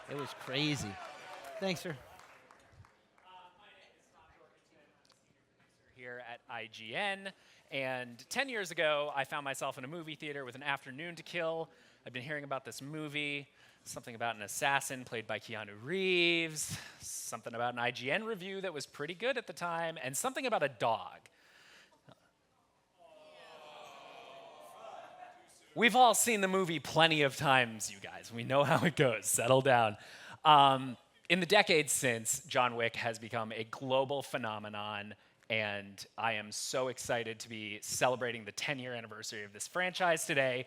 It was crazy. Thanks, sir. Here at IGN. And 10 years ago, I found myself in a movie theater with an afternoon to kill. I've been hearing about this movie, something about an assassin played by Keanu Reeves, something about an IGN review that was pretty good at the time, and something about a dog. We've all seen the movie plenty of times, you guys. We know how it goes. Settle down. In the decades since, John Wick has become a global phenomenon, and I am so excited to be celebrating the 10-year anniversary of this franchise today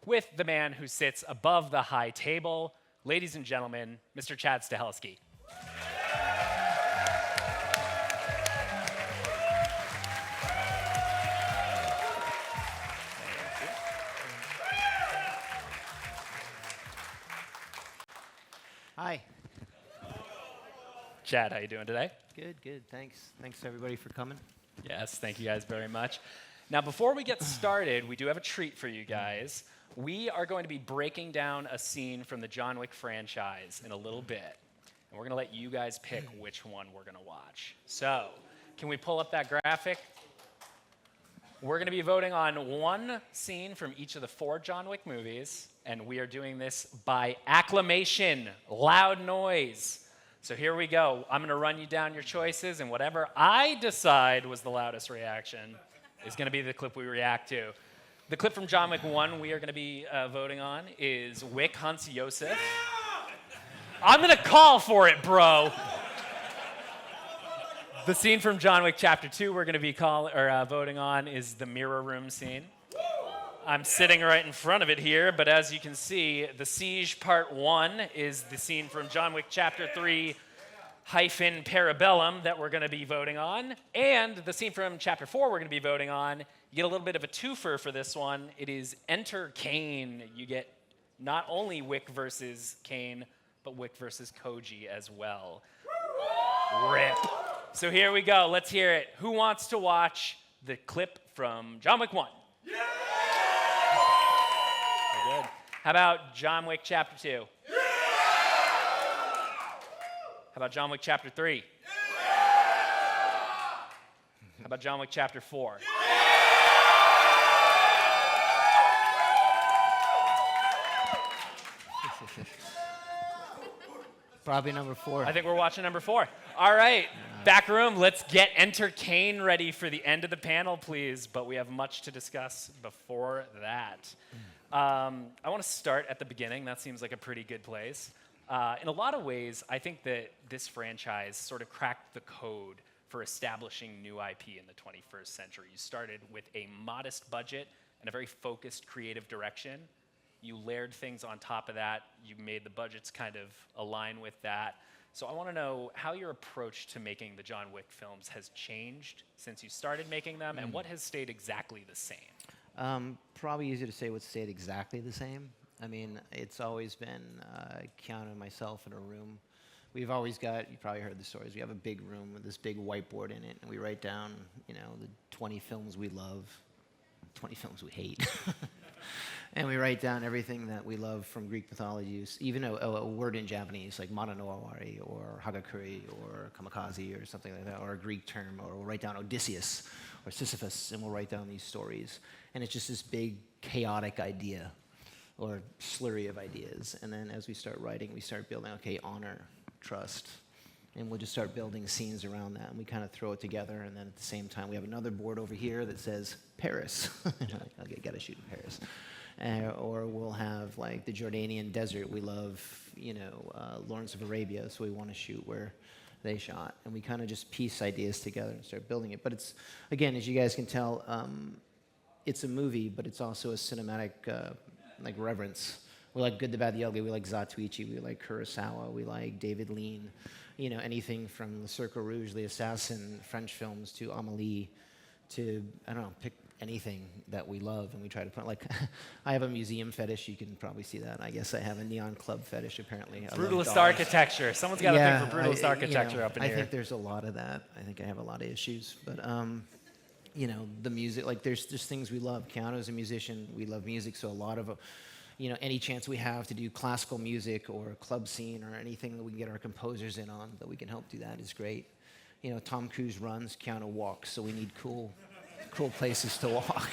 with the man who sits above the high table. Ladies and gentlemen, Mr. Chad Stahelski. Hi. Chad, how you doing today? Good. Thanks. Thanks, everybody, for coming. Yes, thank you guys very much. Now, before we get started, we do have a treat for you guys. We are going to be breaking down a scene from the John Wick franchise in a little bit. And we're going to let you guys pick which one we're going to watch. So, can we pull up that graphic? We're going to be voting on one scene from each of the 4 John Wick movies, and we are doing this by acclamation, loud noise. So here we go. I'm going to run you down your choices, and whatever I decide was the loudest reaction is going to be the clip we react to. The clip from John Wick 1 we are going to be voting on is Wick hunts Yosef. Yeah! I'm going to call for it, bro. The scene from John Wick Chapter 2 we're going to be voting on is the mirror room scene. I'm sitting right in front of it here, but as you can see, the Siege Part 1 is the scene from John Wick Chapter 3 hyphen Parabellum that we're going to be voting on. And the scene from Chapter 4 we're going to be voting on, you get a little bit of a twofer for this one. It is Enter Caine. You get not only Wick versus Caine, but Wick versus Koji as well. Rip. So here we go. Let's hear it. Who wants to watch the clip from John Wick 1? Yeah! Very good. How about John Wick Chapter 2? Yeah! How about John Wick Chapter 3? Yeah! How about John Wick Chapter 4? Yeah! Probably number 4. I think we're watching number 4. All right, back room, let's get Enter Caine ready for the end of the panel, please. But we have much to discuss before that. I want to start at the beginning. That seems like a pretty good place. In a lot of ways, I think that this franchise sort of cracked the code for establishing new IP in the 21st century. You started with a modest budget and a very focused creative direction. You layered things on top of that. You made the budgets kind of align with that. So I want to know how your approach to making the John Wick films has changed since you started making them, and what has stayed exactly the same? Probably easy to say what's stayed exactly the same. I mean, it's always been Keanu and myself in a room. We've always got, you probably heard the stories, we have a big room with this big whiteboard in it, and we write down, the 20 films we love, 20 films we hate. And we write down everything that we love from Greek mythology, even a word in Japanese, like Mananowari or Hagakure or Kamikaze or something like that, or a Greek term, or we'll write down Odysseus or Sisyphus, and we'll write down these stories. And it's just this big, chaotic idea or slurry of ideas. And then as we start writing, we start building, okay, honor, trust, and we'll just start building scenes around that, and we kind of throw it together, and then at the same time, we have another board over here that says Paris. Okay, gotta shoot in Paris. Or we'll have like the Jordanian desert. We love, Lawrence of Arabia, so we want to shoot where they shot. And we kind of just piece ideas together and start building it. But it's, again, as you guys can tell, it's a movie, but it's also a cinematic reverence. We like Good, the Bad, the Ugly. We like Zatoichi. We like Kurosawa. We like David Lean. Anything from the Circle Rouge, the Assassin, French films, to Amélie, to, I don't know, pick anything that we love, and we try to put, I have a museum fetish. You can probably see that. I guess I have a neon club fetish, apparently. Brutalist architecture. Someone's got to think for brutalist architecture up in here. I think there's a lot of that. I think I have a lot of issues. But, the music, there's just things we love. Keanu's a musician. We love music, so a lot of any chance we have to do classical music or a club scene or anything that we can get our composers in on that we can help do that is great. Tom Cruise runs, Keanu walks, so we need cool places to walk.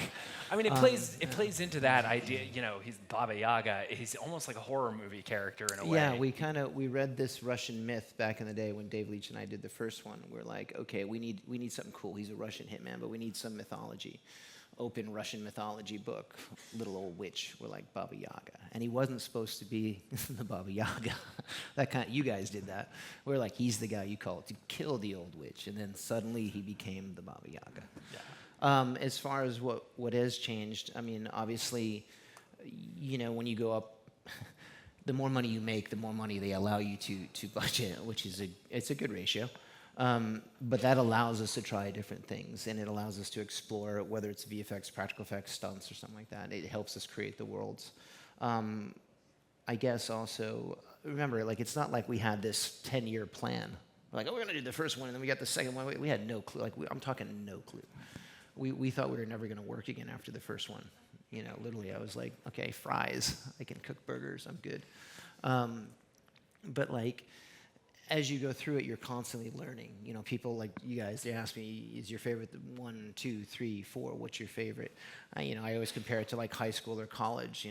I mean, it plays into that idea. He's Baba Yaga. He's almost like a horror movie character in a way. Yeah, we read this Russian myth back in the day when Dave Leitch and I did the first one. We're like, okay, we need something cool. He's a Russian hitman, but we need some mythology. Open Russian mythology book, little old witch. We're like Baba Yaga, and he wasn't supposed to be the Baba Yaga. You guys did that. We're like, he's the guy you call to kill the old witch, and then suddenly he became the Baba Yaga. Yeah. As far as what has changed, I mean, obviously, when you go up, the more money you make, the more money they allow you to budget, which is it's a good ratio. But that allows us to try different things, and it allows us to explore whether it's VFX, practical effects, stunts, or something like that. It helps us create the worlds. I guess also, remember, it's not like we had this 10-year plan. We're like, we're going to do the first one, and then we got the second one. We had no clue. I'm talking no clue. We thought we were never going to work again after the first one. Literally, I was like, okay, fries. I can cook burgers. I'm good. But as you go through it, you're constantly learning. People like you guys, they ask me, is your favorite 1, 2, 3, 4? What's your favorite? I always compare it to high school or college.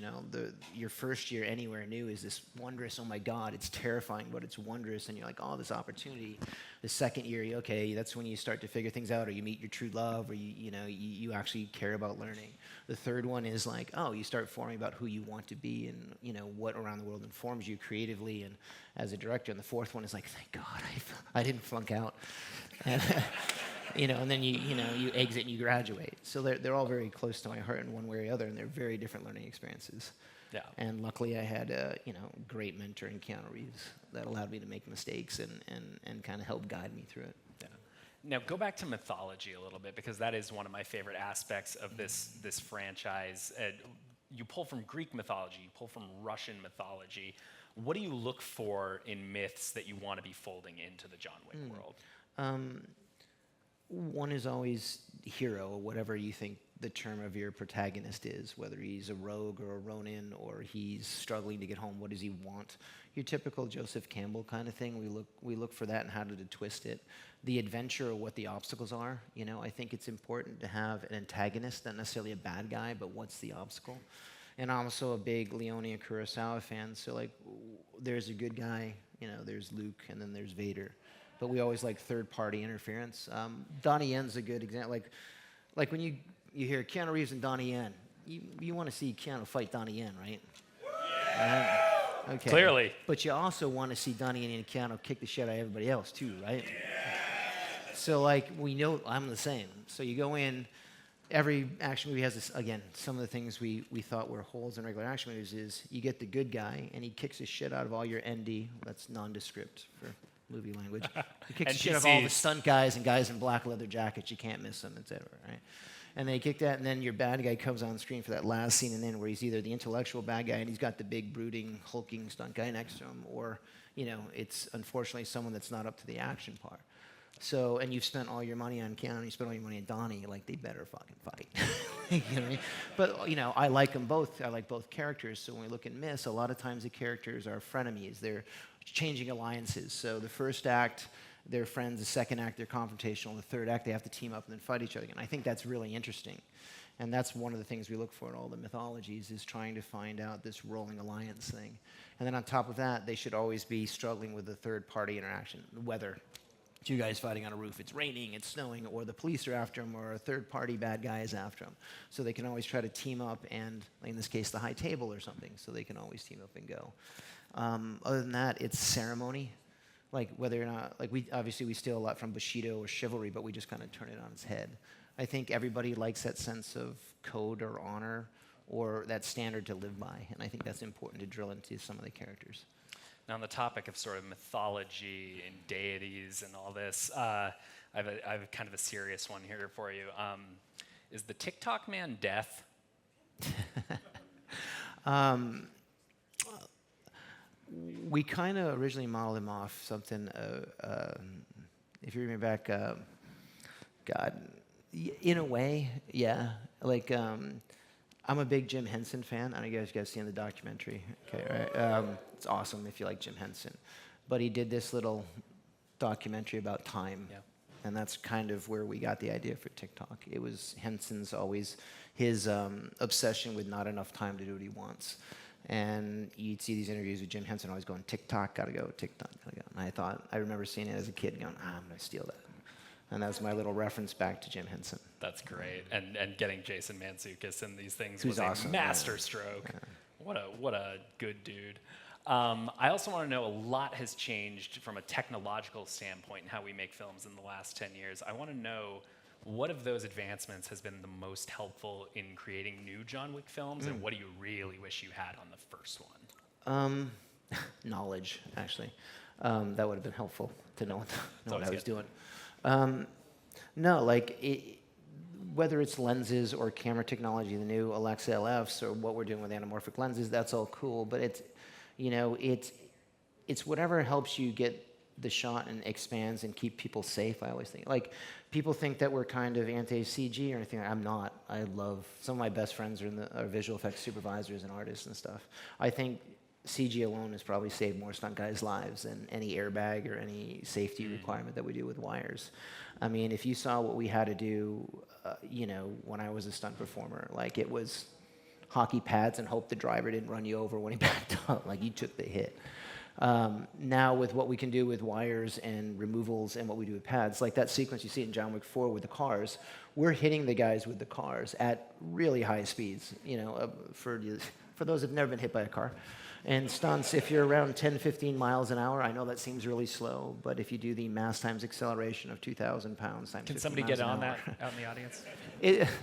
Your first year anywhere new is this wondrous, oh my God, it's terrifying, but it's wondrous. And you're like, oh, this opportunity. The second year, okay, that's when you start to figure things out, or you meet your true love, or you actually care about learning. The third one is you start forming about who you want to be and what around the world informs you creatively and as a director. And the fourth one is thank God I didn't flunk out. And, and then you exit and you graduate. So they're all very close to my heart in one way or the other, and they're very different learning experiences. Yeah. And luckily I had a great mentor in Keanu Reeves that allowed me to make mistakes and kind of help guide me through it. Yeah. Now go back to mythology a little bit, because that is one of my favorite aspects of this franchise. You pull from Greek mythology, you pull from Russian mythology. What do you look for in myths that you want to be folding into the John Wick world? One is always hero, whatever you think the term of your protagonist is, whether he's a rogue or a Ronin or he's struggling to get home. What does he want? Your typical Joseph Campbell kind of thing. We look for that and how to twist it. The adventure or what the obstacles are. I think it's important to have an antagonist, not necessarily a bad guy, but what's the obstacle? And I'm also a big Leone and Kurosawa fan, so there's a good guy, there's Luke, and then there's Vader. But we always like third-party interference. Donnie Yen's a good example. Like when you hear Keanu Reeves and Donnie Yen, you want to see Keanu fight Donnie Yen, right? Okay. Clearly. But you also want to see Donnie Yen and Keanu kick the shit out of everybody else too, right? Yeah. So we know I'm the same. So you go in. Every action movie has this, again, some of the things we thought were holes in regular action movies is you get the good guy and he kicks the shit out of all your ND, that's nondescript for movie language. He kicks the shit out of all the stunt guys and guys in black leather jackets, you can't miss them, etc., right? And they kick that, and then your bad guy comes on screen for that last scene, and then where he's either the intellectual bad guy and he's got the big, brooding, hulking stunt guy next to him, or, it's unfortunately someone that's not up to the action part. So, and you've spent all your money on Keanu, you spent all your money on Donnie, they better fucking fight. You know what I mean? But, I like them both. I like both characters. So when we look at myths, a lot of times the characters are frenemies. They're changing alliances. So the first act, they're friends. The second act, they're confrontational. The third act, they have to team up and then fight each other again. I think that's really interesting. And that's one of the things we look for in all the mythologies is trying to find out this rolling alliance thing. And then on top of that, they should always be struggling with the third-party interaction, the weather. Two guys fighting on a roof, it's raining, it's snowing, or the police are after them, or a third-party bad guy is after them. So they can always try to team up and, in this case, the high table or something, so they can always team up and go. Other than that, it's ceremony. Whether or not, we steal a lot from Bushido or chivalry, but we just kind of turn it on its head. I think everybody likes that sense of code or honor or that standard to live by, and I think that's important to drill into some of the characters. Now, on the topic of sort of mythology and deities and all this, I have kind of a serious one here for you. Is the Tik Tok man death? We kind of originally modeled him off something, if you remember back, God, in a way, yeah. I'm a big Jim Henson fan. I don't know if you guys seen the documentary. Okay, right? It's awesome if you like Jim Henson. But he did this little documentary about time. Yeah. And that's kind of where we got the idea for TikTok. It was Henson's always his obsession with not enough time to do what he wants. And you'd see these interviews with Jim Henson always going, TikTok, gotta go, TikTok, gotta go. And I remember seeing it as a kid going, I'm gonna steal that. And that was my little reference back to Jim Henson. That's great. And getting Jason Mantzoukas in these things Who's was awesome, a masterstroke. Yeah. What a good dude. I also want to know, a lot has changed from a technological standpoint in how we make films in the last 10 years. I want to know, what of those advancements has been the most helpful in creating new John Wick films, and what do you really wish you had on the first one? Knowledge, actually. That would have been helpful to know what I was doing. No, like, whether it's lenses or camera technology, the new Alexa LFs, or what we're doing with anamorphic lenses, that's all cool, but it's whatever helps you get the shot and expands and keep people safe. I always think, like, people think that we're kind of anti-CG or anything. I'm not. I love, some of my best friends are visual effects supervisors and artists and stuff. I think CG alone has probably saved more stunt guys' lives than any airbag or any safety requirement that we do with wires. I mean, if you saw what we had to do, when I was a stunt performer, like, it was hockey pads and hope the driver didn't run you over when he backed up. Like, you took the hit. Now with what we can do with wires and removals and what we do with pads, like that sequence you see in John Wick 4 with the cars, we're hitting the guys with the cars at really high speeds, for those who've never been hit by a car. And stunts, if you're around 10, 15 miles an hour, I know that seems really slow, but if you do the mass times acceleration of 2,000 pounds times 15 miles an hour. Can somebody get on that out in the audience?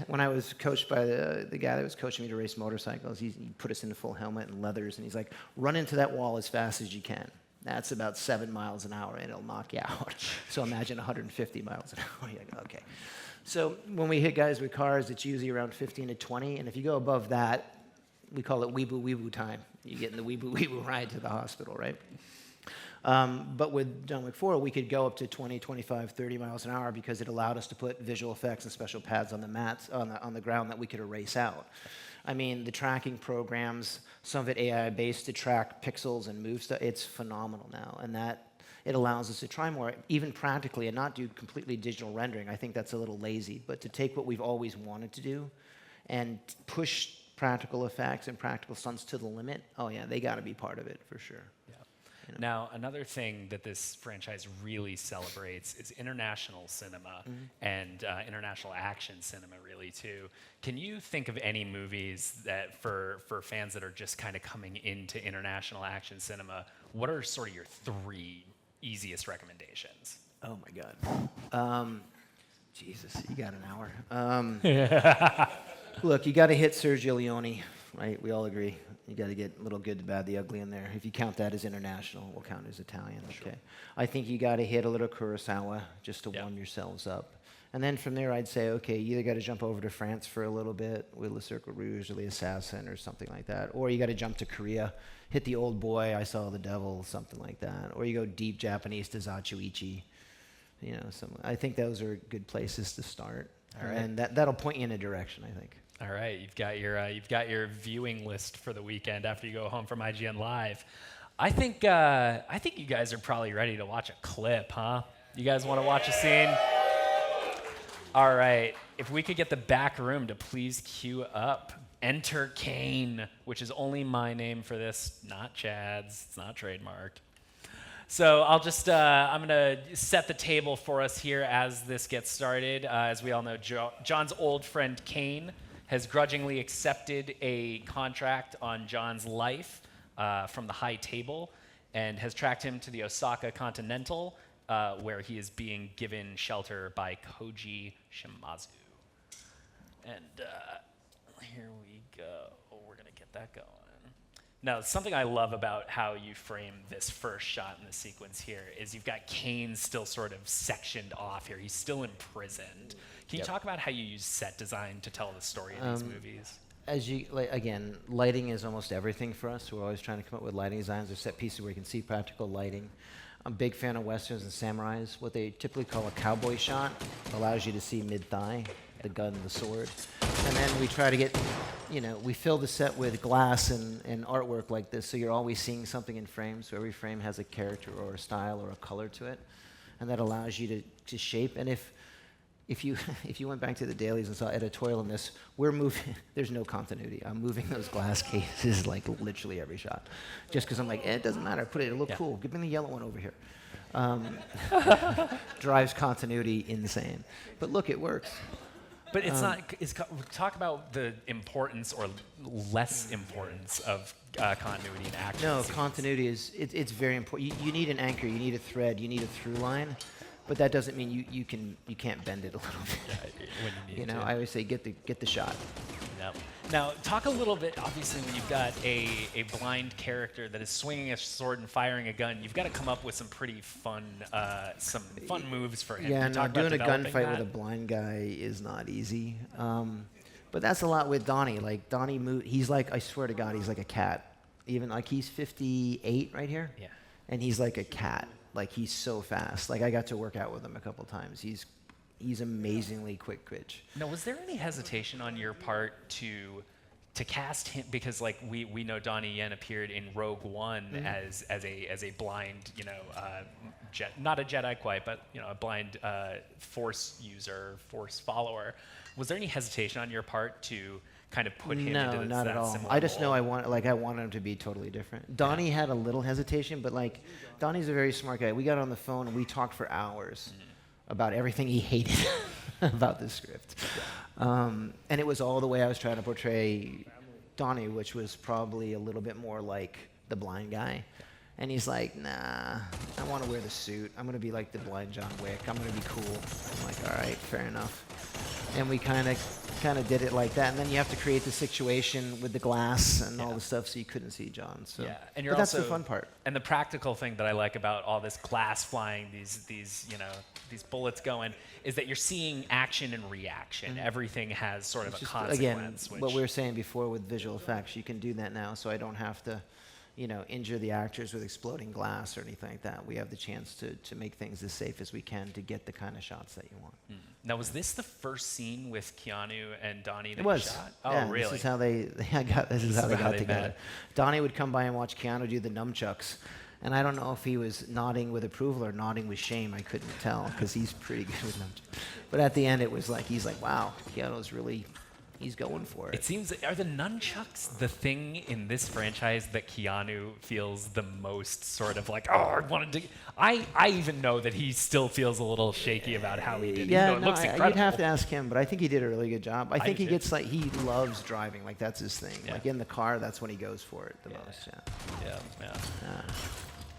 When I was coached by the guy that was coaching me to race motorcycles, he put us in a full helmet and leathers, and he's like, run into that wall as fast as you can. That's about 7 miles an hour, and it'll knock you out. So imagine 150 miles an hour. You're like, okay. So when we hit guys with cars, it's usually around 15 to 20, and if you go above that, we call it weeboo time. You get in the weeboo ride to the hospital, right? But with John Wick 4, we could go up to 20, 25, 30 miles an hour because it allowed us to put visual effects and special pads on the mats, on the ground that we could erase out. I mean, the tracking programs, some of it AI-based to track pixels and move stuff, it's phenomenal now. And that, it allows us to try more, even practically, and not do completely digital rendering. I think that's a little lazy, but to take what we've always wanted to do and push practical effects and practical stunts to the limit, oh yeah, they got to be part of it for sure. Yeah. Now, another thing that this franchise really celebrates is international cinema and international action cinema, really, too. Can you think of any movies that, for fans that are just kind of coming into international action cinema, what are sort of your 3 easiest recommendations? Oh my God. Jesus, you got an hour. Look, you got to hit Sergio Leone, right? We all agree. You got to get Little Good, the Bad, the Ugly in there. If you count that as international, we'll count it as Italian. Sure. Okay. I think you got to hit a little Kurosawa just to warm yourselves up. And then from there, I'd say, okay, you either got to jump over to France for a little bit with Le Cercle Rouge or The Assassin or something like that, or you got to jump to Korea, hit The Old Boy, I Saw the Devil, something like that, or you go deep Japanese to Zachuichi. I think those are good places to start. All right. And that'll point you in a direction, I think. All right, you've got your viewing list for the weekend after you go home from IGN Live. I think you guys are probably ready to watch a clip, huh? You guys want to watch a scene? All right, if we could get the back room to please queue up Enter Caine, which is only my name for this, not Chad's. It's not trademarked. So I'll just, I'm going to set the table for us here as this gets started. As we all know, John's old friend Kane has grudgingly accepted a contract on John's life from the high table and has tracked him to the Osaka Continental, where he is being given shelter by Koji Shimazu. And here we go. We're going to get that going. Now, something I love about how you frame this first shot in the sequence here is you've got Kane still sort of sectioned off here. He's still imprisoned. Can you talk about how you use set design to tell the story in these movies? Again, lighting is almost everything for us. We're always trying to come up with lighting designs or set pieces where you can see practical lighting. I'm a big fan of westerns and samurais. What they typically call a cowboy shot allows you to see mid-thigh. the gun, the sword. And then we try to get, we fill the set with glass and artwork like this, so you're always seeing something in frames. So every frame has a character or a style or a color to it, and that allows you to shape. And if you went back to the dailies and saw editorial in this, we're moving. There's no continuity. I'm moving those glass cases like literally every shot, just because I'm like, it doesn't matter. Put it. It'll look cool. Give me the yellow one over here. Drives continuity insane. But look, it works. But it's not. Talk about the importance or less importance of continuity in action. No, continuity is it's very important. You need an anchor. You need a thread. You need a through line. But that doesn't mean you can't bend it a little bit. When you need to. I always say get the shot. Yep. Now, talk a little bit, obviously, when you've got a blind character that is swinging a sword and firing a gun, you've got to come up with some pretty fun moves for him. Yeah, no, doing a gunfight with a blind guy is not easy. But that's a lot with Donnie. Like, he's like, I swear to God, he's like a cat. Even, like, he's 58 right here. Yeah. And he's like a cat. Like, he's so fast. Like, I got to work out with him a couple times. He's amazingly quick twitch. Now, was there any hesitation on your part to cast him? Because like we know Donnie Yen appeared in Rogue One as a blind, not a Jedi quite, but a blind Force user, Force follower. Was there any hesitation on your part to kind of put him into No, not at all. similar I just know mold? I wanted him to be totally different. Donnie had a little hesitation, but like Donnie's a very smart guy. We got on the phone and we talked for hours about everything he hated about the script. And it was all the way I was trying to portray Donnie, which was probably a little bit more like the blind guy. And he's like, nah, I want to wear the suit. I'm going to be like the blind John Wick. I'm going to be cool. I'm like, all right, fair enough. And we kind of did it like that. And then you have to create the situation with the glass and all the stuff so you couldn't see John. So and but that's the fun part. And the practical thing that I like about all this glass flying, these bullets going, is that you're seeing action and reaction. Everything has sort of a consequence. Again, what we were saying before with visual effects, you can do that now, so I don't have to injure the actors with exploding glass or anything like that. We have the chance to make things as safe as we can to get the kind of shots that you want. Now, was this the first scene with Keanu and Donnie that it was. you shot? Oh, yeah, really? This is how they got together. Met. Donnie would come by and watch Keanu do the nunchucks. And I don't know if he was nodding with approval or nodding with shame. I couldn't tell because he's pretty good with nunchucks. But at the end, it was like, he's like, wow, Keanu's really... He's going for it. It seems, are the nunchucks the thing in this franchise that Keanu feels the most sort of like, oh, I wanted to... I even know that he still feels a little shaky about how he did it. Yeah, it looks incredible. You'd have to ask him, but I think he did a really good job. I think he do. gets like, he loves driving. Like, that's his thing. Yeah. Like, in the car, that's when he goes for it the most. Yeah.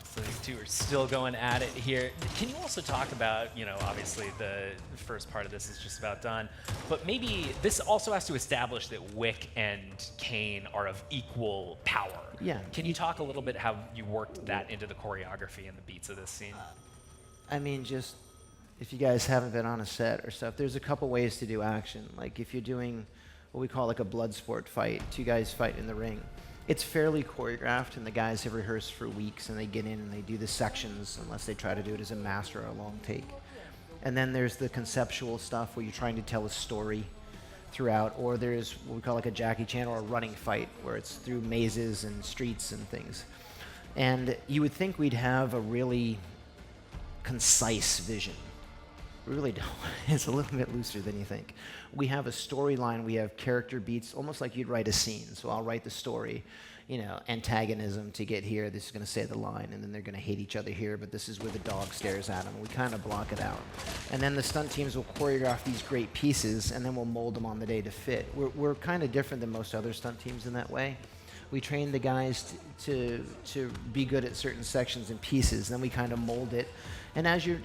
So these two are still going at it here. Can you also talk about, obviously the first part of this is just about done, but maybe this also has to establish that Wick and Kane are of equal power. Yeah. Can you talk a little bit how you worked that into the choreography and the beats of this scene? I mean, just if you guys haven't been on a set or stuff, there's a couple ways to do action. Like if you're doing what we call like a blood sport fight, two guys fight in the ring. It's fairly choreographed, and the guys have rehearsed for weeks, and they get in and they do the sections, unless they try to do it as a master or a long take. And then there's the conceptual stuff where you're trying to tell a story throughout, or there's what we call like a Jackie Chan or a running fight, where it's through mazes and streets and things. And you would think we'd have a really concise vision. We really don't. It's a little bit looser than you think. We have a storyline, we have character beats, almost like you'd write a scene. So I'll write the story, antagonism to get here, this is going to say the line, and then they're going to hate each other here, but this is where the dog stares at them. We kind of block it out. And then the stunt teams will choreograph these great pieces, and then we'll mold them on the day to fit. We're kind of different than most other stunt teams in that way. We train the guys to be good at certain sections and pieces, then we kind of mold it. And as you're,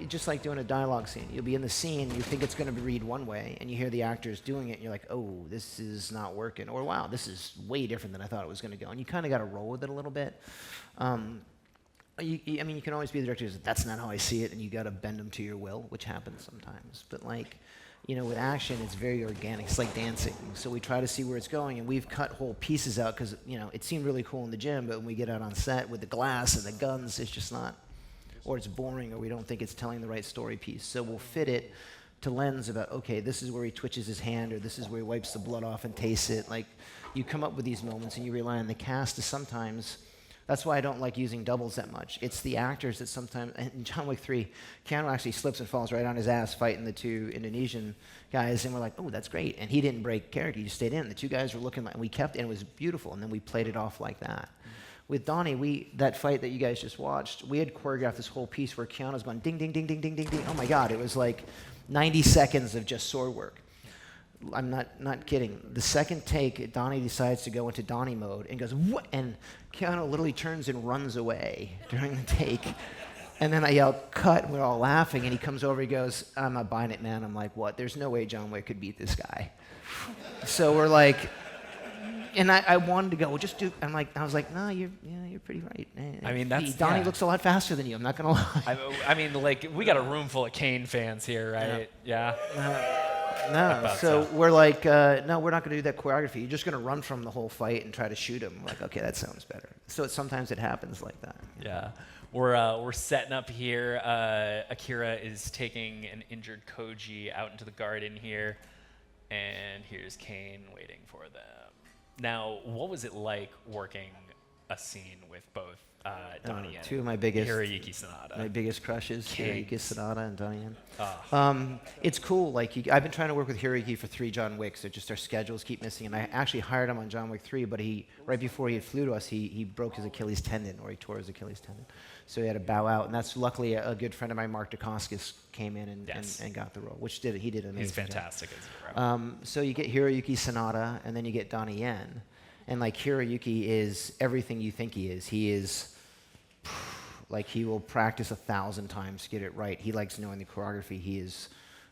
just like doing a dialogue scene, you'll be in the scene, you think it's going to read one way, and you hear the actors doing it, and you're like, oh, this is not working, or wow, this is way different than I thought it was going to go. And you kind of got to roll with it a little bit. You can always be the director who says, that's not how I see it, and you got to bend them to your will, which happens sometimes. But with action, it's very organic. It's like dancing. So we try to see where it's going, and we've cut whole pieces out because, it seemed really cool in the gym, but when we get out on set with the glass and the guns, it's just not, or it's boring, or we don't think it's telling the right story piece. So we'll fit it to lens about, okay, this is where he twitches his hand, or this is where he wipes the blood off and tastes it. Like, you come up with these moments, and you rely on the cast to sometimes. That's why I don't like using doubles that much. It's the actors that sometimes. In John Wick 3, Keanu actually slips and falls right on his ass fighting the two Indonesian guys, and we're like, oh, that's great. And he didn't break character; he just stayed in. The two guys were looking like, and we kept, and it was beautiful. And then we played it off like that. With Donnie, that fight that you guys just watched, we had choreographed this whole piece where Keanu's going ding, ding, ding, ding, ding, ding, ding. Oh my God, it was like 90 seconds of just sword work. I'm not kidding. The second take, Donnie decides to go into Donnie mode and goes, what? And Keanu literally turns and runs away during the take. And then I yell, cut, and we're all laughing, and he comes over, he goes, I'm not buying it, man. I'm like, what? There's no way John Wick could beat this guy. So we're like, and I wanted to go, well, just do, I was like, no, you're pretty right. I mean, that's, Donnie looks a lot faster than you, I'm not gonna lie. I mean, like, we got a room full of Caine fans here, right? Yeah. No, so we're like, no, we're not going to do that choreography. You're just going to run from the whole fight and try to shoot him. Like, okay, that sounds better. So sometimes it happens like that. Yeah. We're setting up here. Akira is taking an injured Koji out into the garden here. And here's Caine waiting for them. Now, what was it like working a scene with both Donnie Yen, two of my biggest, Hiroyuki Sanada? My biggest crushes, Hiroyuki Sanada and Donnie Yen. Oh. It's cool. Like, I've been trying to work with Hiroyuki for 3 John Wicks. So just our schedules keep missing. And I actually hired him on John Wick 3, but right before he flew to us, he broke his Achilles tendon, or he tore his Achilles tendon. So he had to bow out. And that's luckily a good friend of mine, Mark Dacascos, came in and got the role, which he did an amazing He's fantastic as a hero. So you get Hiroyuki Sanada, and then you get Donnie Yen. And like, Hiroyuki is everything you think he is. He is, like, he will practice 1,000 times to get it right. He likes knowing the choreography. He is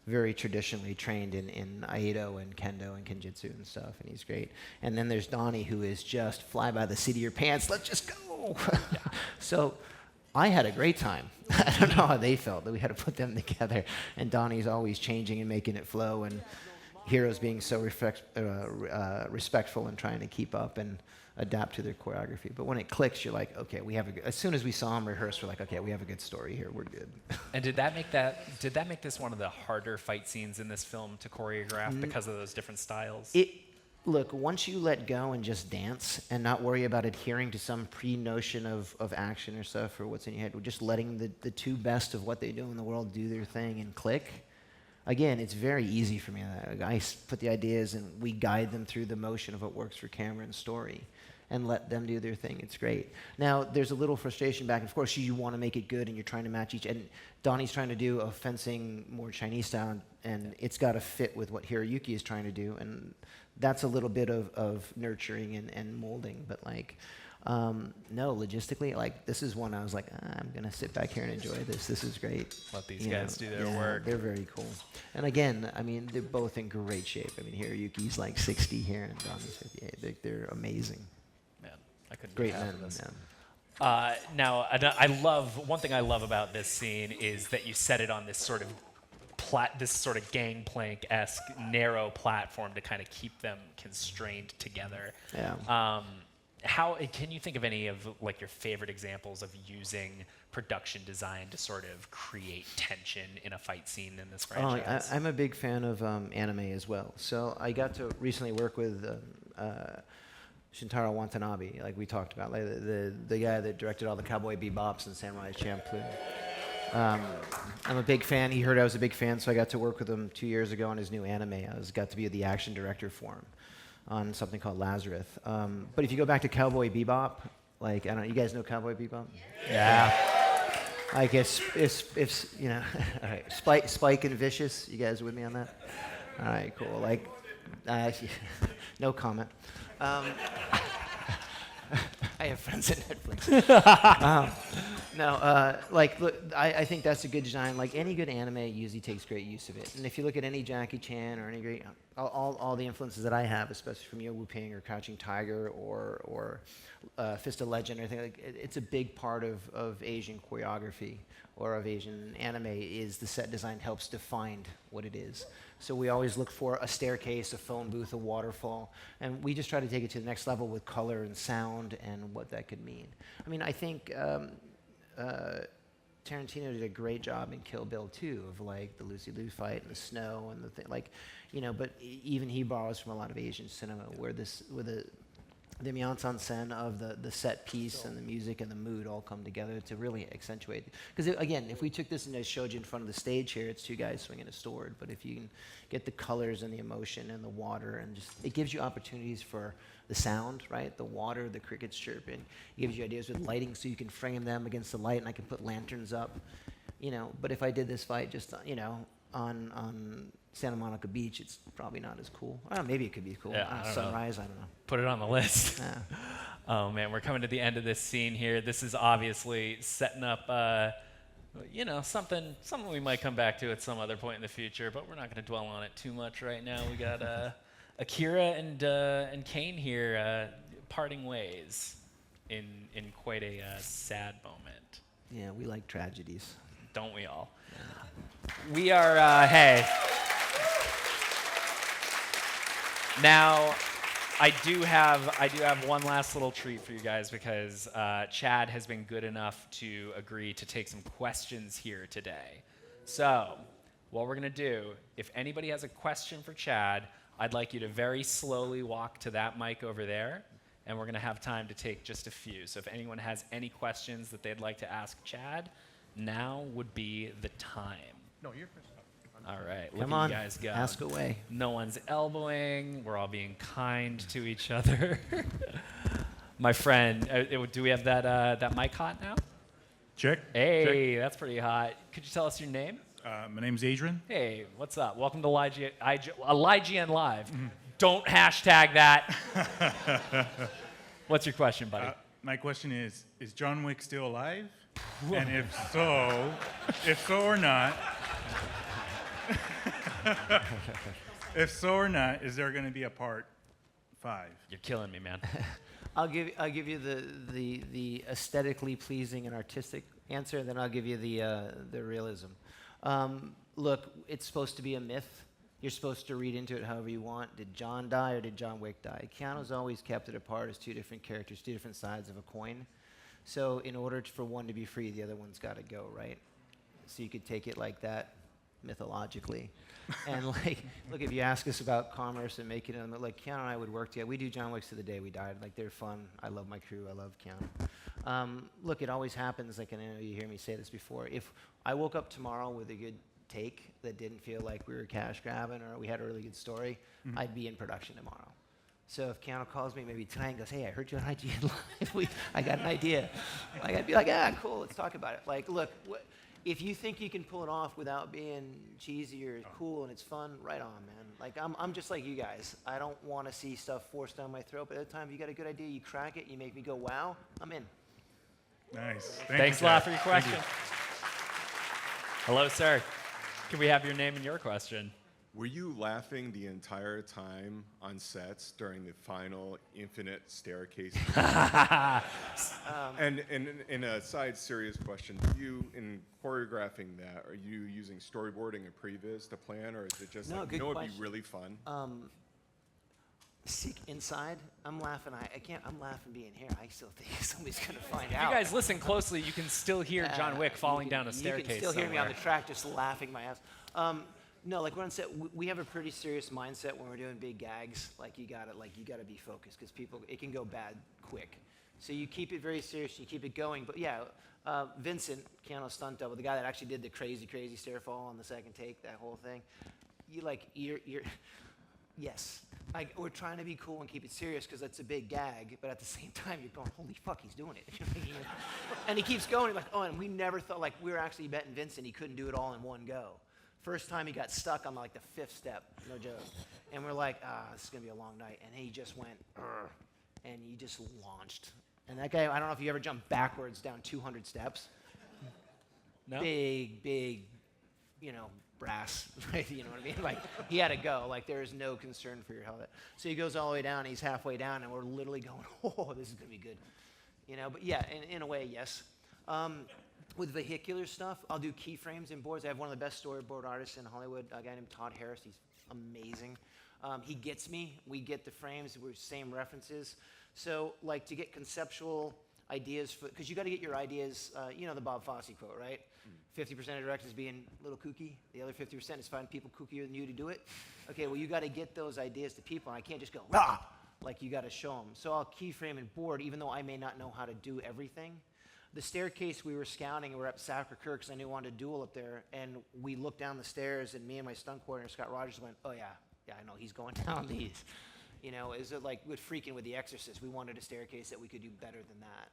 very traditionally trained in Aido and Kendo and Kenjutsu and stuff, and he's great. And then there's Donnie, who is just fly by the seat of your pants, let's just go. So I had a great time. I don't know how they felt, that we had to put them together. And Donnie's always changing and making it flow, and Hero's being so respectful and trying to keep up and adapt to their choreography. But when it clicks, you're like, okay, as soon as we saw him rehearse, we're like, okay, we have a good story here, we're good. And did that make this one of the harder fight scenes in this film to choreograph because of those different styles? Look, once you let go and just dance and not worry about adhering to some pre-notion of action or stuff or what's in your head, we're just letting the two best of what they do in the world do their thing and click. Again, it's very easy for me. I put the ideas and we guide them through the motion of what works for camera and story and let them do their thing. It's great. Now, there's a little frustration back and forth. You want to make it good and you're trying to match each. And Donnie's trying to do a fencing more Chinese style, and it's got to fit with what Hiroyuki is trying to do. And that's a little bit of nurturing and molding. But like, no, logistically, like, this is one I was like, I'm going to sit back here and enjoy this. This is great. Let these guys do their work. They're very cool. And again, I mean, they're both in great shape. I mean, Hiroyuki's like 60 here and Donnie's 58. They're amazing. Man, I couldn't great get men. half of this. Yeah. Now, one thing I love about this scene is that you set it on this sort of gangplank-esque narrow platform to kind of keep them constrained together. Yeah. How can you think of any of like your favorite examples of using production design to sort of create tension in a fight scene in this franchise? I'm a big fan of anime as well. So I got to recently work with Shintaro Watanabe, like we talked about, like the guy that directed all the Cowboy Bebops and Samurai Champloo. I'm a big fan. He heard I was a big fan, so I got to work with him 2 years ago on his new anime. Got to be the action director for him on something called Lazarus. But if you go back to Cowboy Bebop, like, I don't know, you guys know Cowboy Bebop? Yeah. Like, it's you know, all right, Spike and Vicious, you guys with me on that? All right, cool. Like, no comment. I have friends at Netflix. Like, look, I think that's a good design. Like, any good anime usually takes great use of it. And if you look at any Jackie Chan or any great, all the influences that I have, especially from Wu Ping or Crouching Tiger or Fist of Legend or anything, like, it's a big part of Asian choreography or of Asian anime is the set design helps define what it is. So we always look for a staircase, a phone booth, a waterfall, and we just try to take it to the next level with color and sound and what that could mean. I mean, I think Tarantino did a great job in Kill Bill 2 of like the Lucy Liu fight and the snow and the thing, like, you know. But even he borrows from a lot of Asian cinema, where the mise-en-scène of the set piece and the music and the mood all come together to really accentuate. Because again, if we took this and I showed you in front of the stage here, it's two guys swinging a sword. But if you can get the colors and the emotion and the water, and just, it gives you opportunities for the sound, right? The water, the crickets chirping. It gives you ideas with lighting, so you can frame them against the light, and I can put lanterns up, you know. But if I did this fight just, you know, on Santa Monica Beach, it's probably not as cool. I don't know, maybe it could be cool. Yeah, I don't Sunrise, know. I don't know. Put it on the list. Yeah. Oh man, we're coming to the end of this scene here. This is obviously setting up, you know, something we might come back to at some other point in the future, but we're not going to dwell on it too much right now. We got Akira and Caine here parting ways in quite a sad moment. Yeah, we like tragedies. Don't we all? Yeah. We are, hey. Now, I do have one last little treat for you guys, because Chad has been good enough to agree to take some questions here today. So, what we're going to do, if anybody has a question for Chad, I'd like you to very slowly walk to that mic over there, and we're going to have time to take just a few. So if anyone has any questions that they'd like to ask Chad, now would be the time. No, you're first. All right, Come look on, at you guys go. ask away. No one's elbowing. We're all being kind to each other. My friend, do we have that mic hot now? Check. Hey, Check. that's pretty hot. Could you tell us your name? My name's Adrian. Hey, what's up? Welcome to ign Live. Don't hashtag that. What's your question, buddy? My question is John Wick still alive? And if so or not, is there going to be a part 5? You're killing me, man. I'll give you the aesthetically pleasing and artistic answer, and then I'll give you the realism. Look, it's supposed to be a myth. You're supposed to read into it however you want. Did John die or did John Wick die? Keanu's always kept it apart as two different characters, two different sides of a coin. So in order for one to be free, the other one's got to go, right? So you could take it like that, mythologically. And like, look, if you ask us about commerce and making them, like Keanu and I would work together. We do John Wicks to the day we died. Like, they're fun. I love my crew. I love Keanu. Look, it always happens. Like, and I know you hear me say this before. If I woke up tomorrow with a good take that didn't feel like we were cash grabbing or we had a really good story, I'd be in production tomorrow. So if Keanu calls me maybe tonight and goes, hey, I heard you on ign-live, I got an idea. Like, I'd be like, yeah, cool, let's talk about it. Like, look, if you think you can pull it off without being cheesy or cool and it's fun, right on, man. Like, I'm just like you guys. I don't want to see stuff forced down my throat, but at the time, you got a good idea, you crack it, you make me go, wow, I'm in. Nice. Thanks a lot for your question. Hello, sir. Can we have your name and your question? Were you laughing the entire time on sets during the final infinite staircase? And in a side serious question, in choreographing that, are you using storyboarding and previs to plan, or is it just like, it'd be really fun? Seek inside. I'm laughing. I can't. I'm laughing being here. I still think somebody's gonna find If out. you guys listen closely, you can still hear John Wick falling down a staircase. You can still hear me on the somewhere. track, just laughing my ass. No, like when on set, we have a pretty serious mindset when we're doing big gags. Like you gotta be focused because it can go bad quick. So you keep it very serious. You keep it going. But yeah, Vincent, Keanu's stunt double, the guy that actually did the crazy stair fall on the second take, that whole thing. You're yes. Like, we're trying to be cool and keep it serious because that's a big gag, but at the same time, you're going, holy fuck, he's doing it. And he keeps going, like, oh, and we never thought, like, we were actually betting Vincent he couldn't do it all in one go. First time he got stuck on, like, the 5th step, no joke. And we're like, this is going to be a long night. And he just went, and he just launched. And that guy, I don't know if you ever jumped backwards down 200 steps. No? Big, brass, right? You know what I mean? Like, he had to go. Like, there is no concern for your health. So he goes all the way down, he's halfway down, and we're literally going, oh, this is going to be good. But yeah, in a way, yes. With vehicular stuff, I'll do keyframes in boards. I have one of the best storyboard artists in Hollywood, a guy named Todd Harris. He's amazing. He gets me. We get the frames. We're same references. So, like, to get conceptual ideas because you got to get your ideas. You know the Bob Fosse quote, right? 50% of directors being a little kooky. The other 50% is finding people kookier than you to do it. Okay, well you got to get those ideas to people, and I can't just go rah. Like you got to show them. So I'll keyframe and board, even though I may not know how to do everything. The staircase we were scouting, and we're up Sacre-Cœur because I knew I wanted to duel up there, and we looked down the stairs, and me and my stunt coordinator Scott Rogers went, "Oh yeah, I know he's going down these." You know, is it like with freaking with The Exorcist? We wanted a staircase that we could do better than that,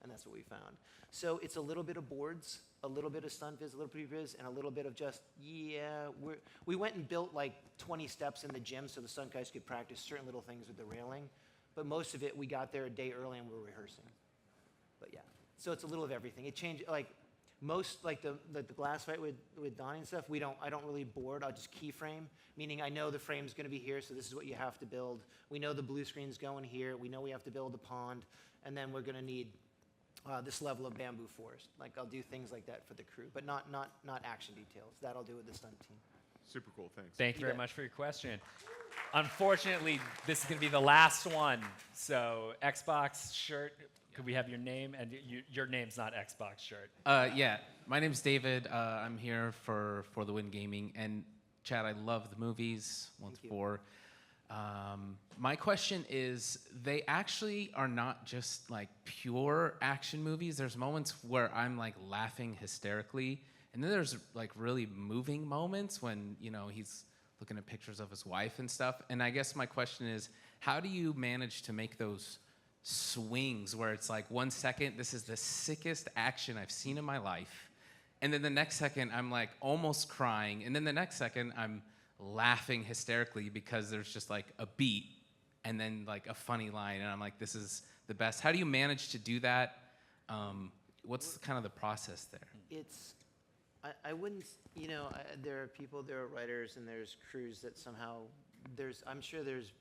and that's what we found. So it's a little bit of boards, a little bit of stunt viz, a little pre-viz, and a little bit of just we went and built like 20 steps in the gym so the stunt guys could practice certain little things with the railing, but most of it we got there a day early and we were rehearsing. But yeah. So it's a little of everything. It changed, like most, like the glass fight with Donnie and stuff. I don't really board. I'll just keyframe, meaning I know the frame's going to be here, so this is what you have to build. We know the blue screen's going here. We know we have to build a pond, and then we're going to need this level of bamboo forest. Like I'll do things like that for the crew, but not action details. That I'll do with the stunt team. Super cool. Thanks. Thank you very much for your question. Unfortunately, this is going to be the last one. So Xbox shirt. Could we have your name? And your name's not Xbox shirt. Yeah, my name's David. I'm here for the Win Gaming. And Chad, I love the movies. 1 to 4. My question is, they actually are not just like pure action movies. There's moments where I'm like laughing hysterically. And then there's like really moving moments when, you know, he's looking at pictures of his wife and stuff. And I guess my question is, how do you manage to make those swings where it's like 1 second, this is the sickest action I've seen in my life, and then the next second I'm like almost crying, and then the next second I'm laughing hysterically because there's just like a beat and then like a funny line, and I'm like, this is the best. How do you manage to do that? What's kind of the process there? It's, I wouldn't, you know, there are people, there are writers, and there's crews that somehow, I'm sure there's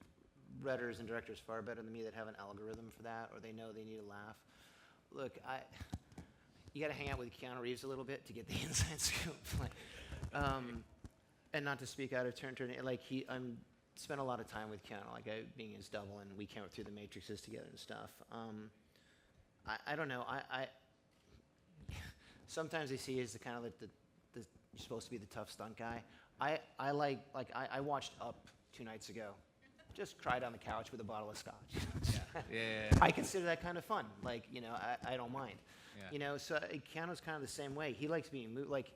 writers and directors far better than me that have an algorithm for that, or they know they need a laugh. Look, you got to hang out with Keanu Reeves a little bit to get the inside scoop. And not to speak out of turn, like I'm spent a lot of time with Keanu, like being his double, and we came through the matrices together and stuff. I don't know. Sometimes they see you as the kind of like the you're supposed to be the tough stunt guy. I watched Up 2 nights ago. Just cried on the couch with a bottle of scotch. Yeah. I consider that kind of fun. Like, you know, I don't mind. Yeah. You know, so Keanu's kind of the same way. He likes being moved. Like,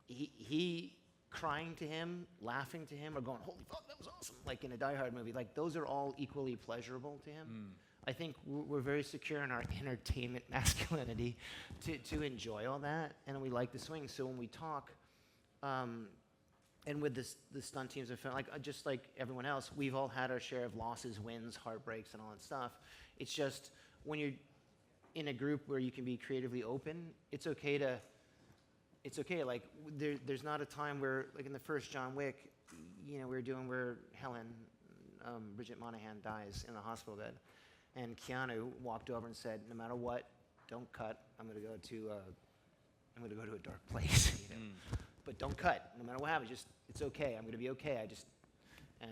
he crying to him, laughing to him, or going, holy fuck, that was awesome. Like in a Die Hard movie. Like, those are all equally pleasurable to him. I think we're very secure in our entertainment masculinity to enjoy all that, and we like the swing. So when we talk, and with the stunt teams and film, like just like everyone else, we've all had our share of losses, wins, heartbreaks, and all that stuff. It's just when you're in a group where you can be creatively open, it's okay. Like there's not a time where, like in the first John Wick, you know, where Helen, Bridget Monahan dies in the hospital bed, and Keanu walked over and said, "No matter what, don't cut. I'm gonna go to a dark place." You know? But don't cut, no matter what happens. Just, it's okay. I'm going to be okay. And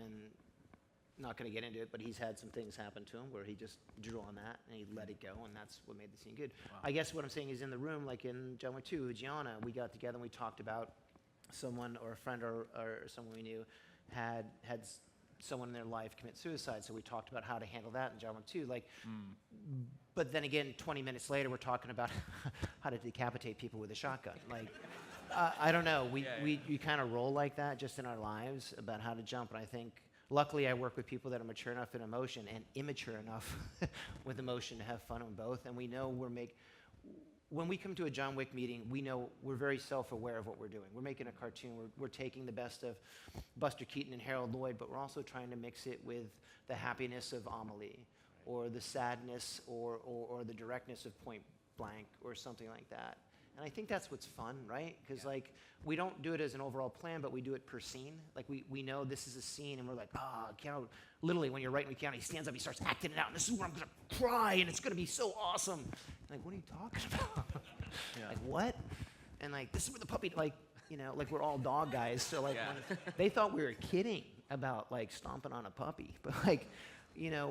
not going to get into it, but he's had some things happen to him where he just drew on that and he let it go, and that's what made the scene good. Wow. I guess what I'm saying is in the room, like in John Wick 2, Gianna, we got together and we talked about someone or a friend or someone we knew had someone in their life commit suicide, so we talked about how to handle that in John Wick 2. Like, but then again, 20 minutes later, we're talking about how to decapitate people with a shotgun. Like, I don't know. We kind of roll like that just in our lives about how to jump. And I think, luckily, I work with people that are mature enough in emotion and immature enough with emotion to have fun with both. And we know when we come to a John Wick meeting, we know we're very self-aware of what we're doing. We're making a cartoon. We're taking the best of Buster Keaton and Harold Lloyd, but we're also trying to mix it with the happiness of Amelie, or the sadness, or the directness of Point Blank, or something like that. And I think that's what's fun, right? Because like, we don't do it as an overall plan, but we do it per scene. Like we know this is a scene, and we're like, Keanu, literally when you're writing with Keanu, he stands up, he starts acting it out, and this is where I'm gonna cry, and it's gonna be so awesome. Like, what are you talking about? Like, what? And like, this is where the puppy, like, you know, like we're all dog guys, so like, when they thought we were kidding about like stomping on a puppy, but like,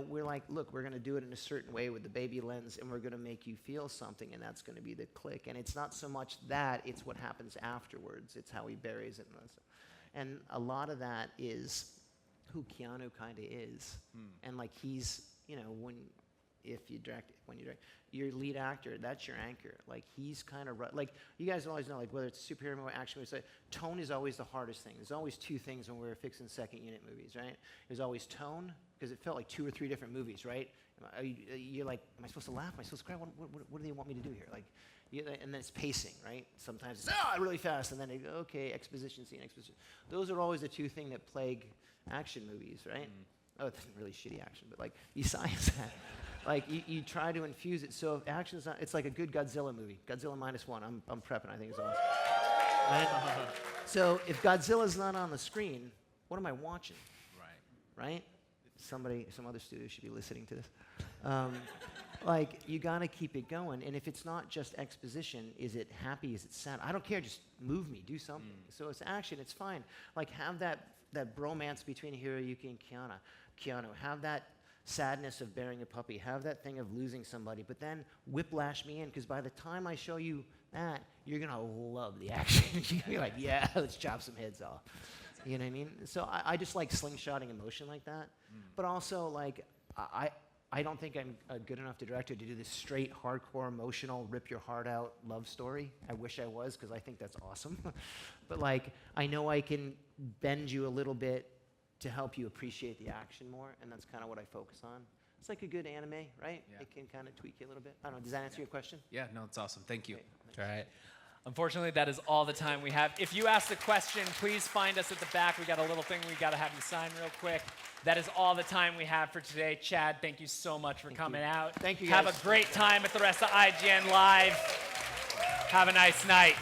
we're like, look, we're going to do it in a certain way with the baby lens, and we're going to make you feel something, and that's going to be the click. And it's not so much that, it's what happens afterwards. It's how he buries it. And a lot of that is who Keanu kind of is. And like he's, when you direct, your lead actor, that's your anchor. Like he's kind of, like you guys always know, like whether it's a superhero movie, action movie, tone is always the hardest thing. There's always two things when we're fixing second unit movies, right? There's always tone, because it felt like 2 or 3 different movies, right? You're like, am I supposed to laugh? Am I supposed to cry? What do they want me to do here? Like, and then it's pacing, right? Sometimes it's really fast, and then they go, okay, exposition scene, exposition. Those are always the two things that plague action movies, right? Oh, it's really shitty action, but like besides that, like you try to infuse it. So if action's not, it's like a good Godzilla movie. Godzilla -1. I'm prepping. I think it's awesome. Right? So if Godzilla's not on the screen, what am I watching? Right? Some other studio should be listening to this. Like, you got to keep it going. And if it's not just exposition, is it happy? Is it sad? I don't care. Just move me. Do something. So it's action. It's fine. Like, have that bromance between Hiroyuki and Keanu. Have that sadness of bearing a puppy. Have that thing of losing somebody. But then whiplash me in, because by the time I show you that, you're going to love the action. You're going to be like, yeah, let's chop some heads off. You know what I mean? So I just like slingshotting emotion like that. But also, like, I don't think I'm a good enough director to do this straight, hardcore, emotional, rip your heart out love story. I wish I was, because I think that's awesome. But, like, I know I can bend you a little bit to help you appreciate the action more, and that's kind of what I focus on. It's like a good anime, right? Yeah. It can kind of tweak you a little bit. I don't know. Does that answer your question? Yeah, no, it's awesome. Thank you. All right. Unfortunately, that is all the time we have. If you asked a question, please find us at the back. We got a little thing we got to have you sign real quick. That is all the time we have for today. Chad, thank you so much for coming out. Thank you, guys. Have a great time at the rest of IGN Live. Have a nice night.